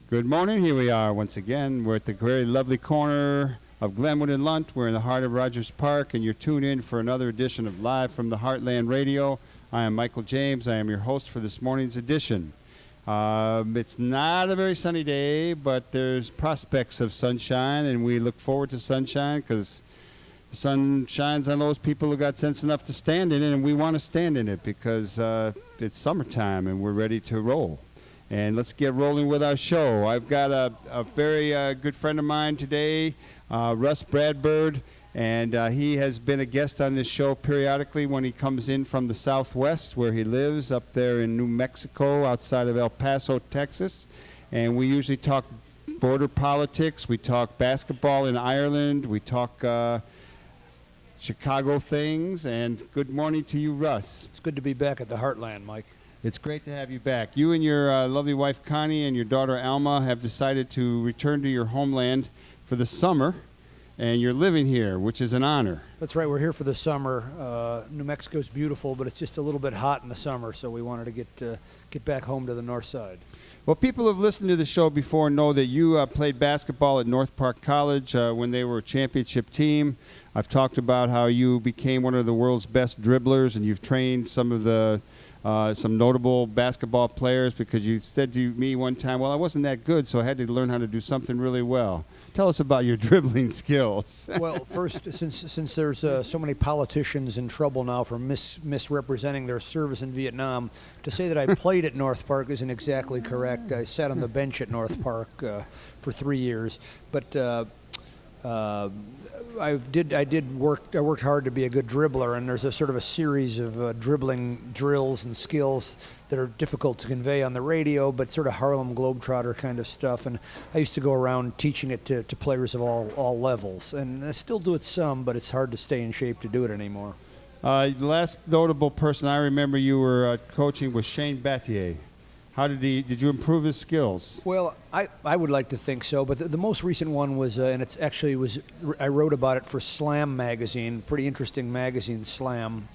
Good morning. Here we are once again. We're at the very lovely corner of Glenwood and Lunt. We're in the heart of Rogers Park, and you're tuned in for another edition of Live from the Heartland Radio. I am Michael James. I am your host for this morning's edition. It's not a very sunny day, but there's prospects of sunshine, and we look forward to sunshine because the sun shines on those people who got sense enough to stand in it, and we want to stand in it because it's summertime and we're ready to roll. And let's get rolling with our show. I've got a very good friend of mine today, Rus Bradburd, and he has been a guest on this show periodically when he comes in from the Southwest, where he lives up there in New Mexico, outside of El Paso, Texas. And we usually talk border politics. We talk basketball in Ireland. We talk Chicago things. And good morning to you, Rus. It's good to be back at the Heartland, Mike. It's great to have you back. You and your lovely wife, Connie, and your daughter, Alma, have decided to return to your homeland for the summer, and you're living here, which is an honor. That's right. We're here for the summer. New Mexico's beautiful, but it's just a little bit hot in the summer, so we wanted to get back home to the north side. Well, people who have listened to the show before know that you played basketball at North Park College when they were a championship team. I've talked about how you became one of the world's best dribblers, and you've trained some notable basketball players because you said to me one time, well, I wasn't that good, so I had to learn how to do something really well. Tell us about your dribbling skills. Well, first, since there's so many politicians in trouble now for misrepresenting their service in Vietnam, to say that I played at North Park isn't exactly correct. I sat on the bench at North Park for 3 years, but I worked hard to be a good dribbler, and there's a sort of a series of dribbling drills and skills that are difficult to convey on the radio, but sort of Harlem Globetrotter kind of stuff. And I used to go around teaching it to players of all levels, and I still do it some, but it's hard to stay in shape to do it anymore. The last notable person I remember you were coaching was Shane Battier. How did you improve his skills? Well, I would like to think so, but the most recent one was, and it's actually I wrote about it for Slam magazine, pretty interesting magazine, Slam.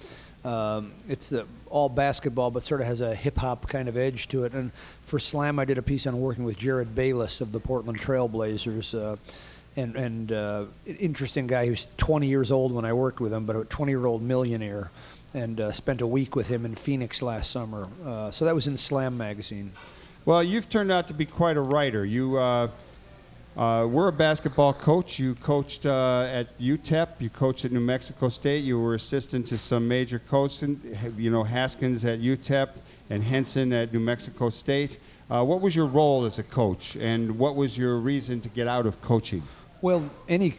It's all basketball, but sort of has a hip-hop kind of edge to it. And for Slam, I did a piece on working with Jared Bayless of the Portland Trailblazers, and interesting guy. He was 20 years old when I worked with him, but a 20-year-old millionaire. And spent a week with him in Phoenix last summer. So that was in Slam magazine. Well, you've turned out to be quite a writer. You were a basketball coach. You coached at UTEP. You coached at New Mexico State. You were assistant to some major coaches, Haskins at UTEP and Henson at New Mexico State. What was your role as a coach, and what was your reason to get out of coaching? Well, any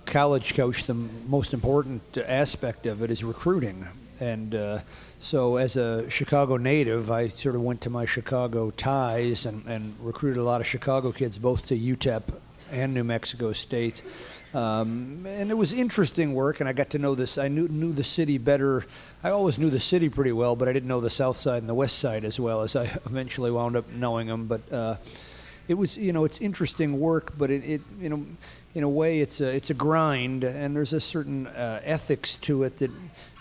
college coach, the most important aspect of it is recruiting. And so as a Chicago native, I sort of went to my Chicago ties and recruited a lot of Chicago kids, both to UTEP and New Mexico State. And it was interesting work, and I got to know this. I knew the city better. I always knew the city pretty well, but I didn't know the south side and the west side as well as I eventually wound up knowing them. But it was, it's interesting work, but it in a way, it's a grind, and there's a certain ethics to it that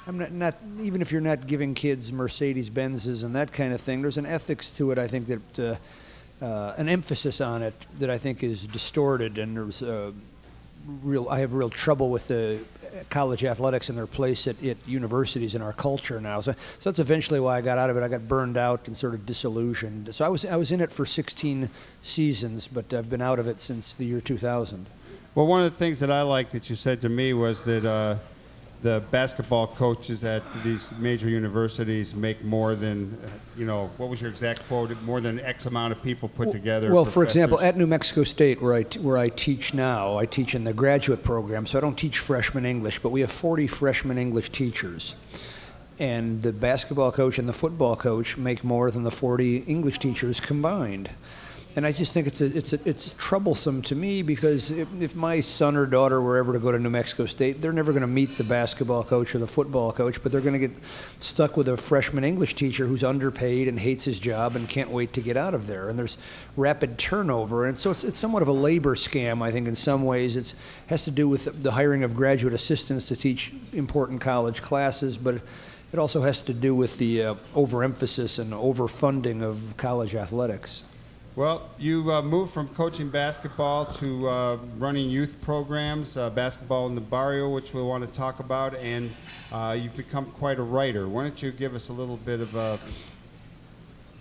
I'm not even if you're not giving kids Mercedes-Benzes and that kind of thing. There's an ethics to it. I think that an emphasis on it that I think is distorted, and there's I have real trouble with the college athletics and their place at universities in our culture now. So that's eventually why I got out of it. I got burned out and sort of disillusioned. So I was in it for 16 seasons, but I've been out of it since the year 2000. Well, one of the things that I liked that you said to me was that the basketball coaches at these major universities make more than, what was your exact quote? More than X amount of people put together. Well, for example, at New Mexico State, where I teach now, I teach in the graduate program, so I don't teach freshman English, but we have 40 freshman English teachers. And the basketball coach and the football coach make more than the 40 English teachers combined. And I just think it's troublesome to me because if my son or daughter were ever to go to New Mexico State, they're never going to meet the basketball coach or the football coach, but they're going to get stuck with a freshman English teacher who's underpaid and hates his job and can't wait to get out of there. And there's rapid turnover, and so it's somewhat of a labor scam, I think, in some ways. It has to do with the hiring of graduate assistants to teach important college classes, but it also has to do with the overemphasis and overfunding of college athletics. Well, you moved from coaching basketball to running youth programs, basketball in the barrio, which we want to talk about, and you've become quite a writer. Why don't you give us a little bit of a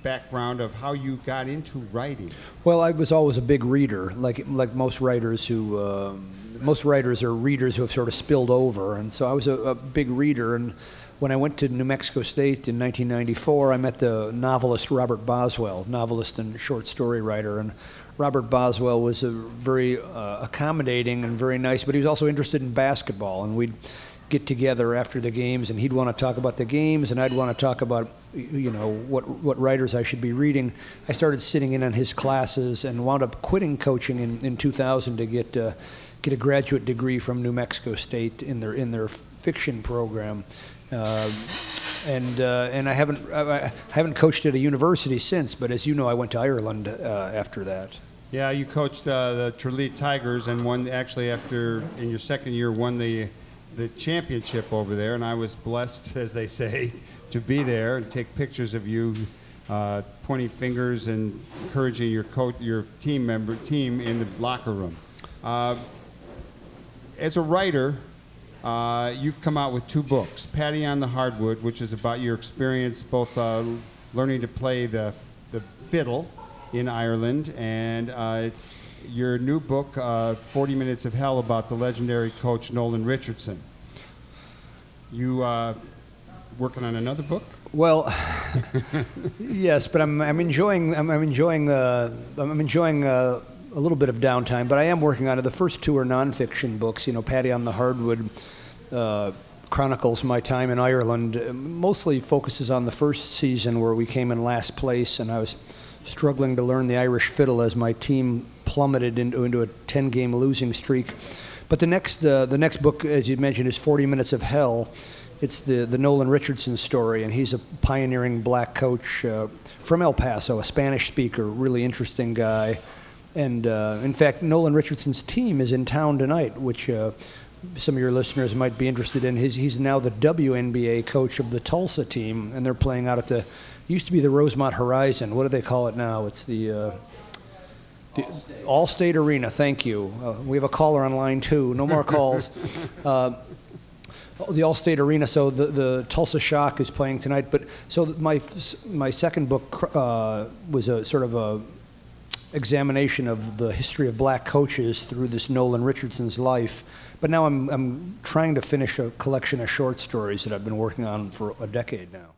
background of how you got into writing? Well, I was always a big reader, like most writers who most writers are readers who have sort of spilled over, and so I was a big reader. And when I went to New Mexico State in 1994, I met the novelist Robert Boswell, novelist and short story writer. And Robert Boswell was a very accommodating and very nice, but he was also interested in basketball. And we'd get together after the games, and he'd want to talk about the games, and I'd want to talk about, what writers I should be reading. I started sitting in on his classes and wound up quitting coaching in 2000 to get a graduate degree from New Mexico State in their fiction program. And I haven't coached at a university since, but as you know, I went to Ireland after that. Yeah, you coached the Tralee Tigers and won, actually, after in your second year, won the championship over there, and I was blessed, as they say, to be there and take pictures of you pointing fingers and encouraging your team in the locker room. As a writer, you've come out with 2 books, Patty on the Hardwood, which is about your experience both learning to play the fiddle in Ireland, and your new book, 40 Minutes of Hell, about the legendary coach Nolan Richardson. You working on another book? Well, yes, but I'm enjoying a little bit of downtime, but I am working on it. The first 2 are nonfiction books. Patty on the Hardwood chronicles my time in Ireland. Mostly focuses on the first season where we came in last place, and I was struggling to learn the Irish fiddle as my team plummeted into a 10-game losing streak. But the next book, as you mentioned, is 40 Minutes of Hell. It's the Nolan Richardson story, and he's a pioneering black coach from El Paso, a Spanish speaker, really interesting guy. And in fact, Nolan Richardson's team is in town tonight, which some of your listeners might be interested in. He's now the WNBA coach of the Tulsa team, and they're playing out at used to be the Rosemont Horizon. What do they call it now? It's the Allstate Arena. Thank you. We have a caller on line 2. No more calls. The Allstate Arena. So the Tulsa Shock is playing tonight. But so my second book was a sort of a examination of the history of black coaches through this Nolan Richardson's life. But now I'm trying to finish a collection of short stories that I've been working on for a decade now.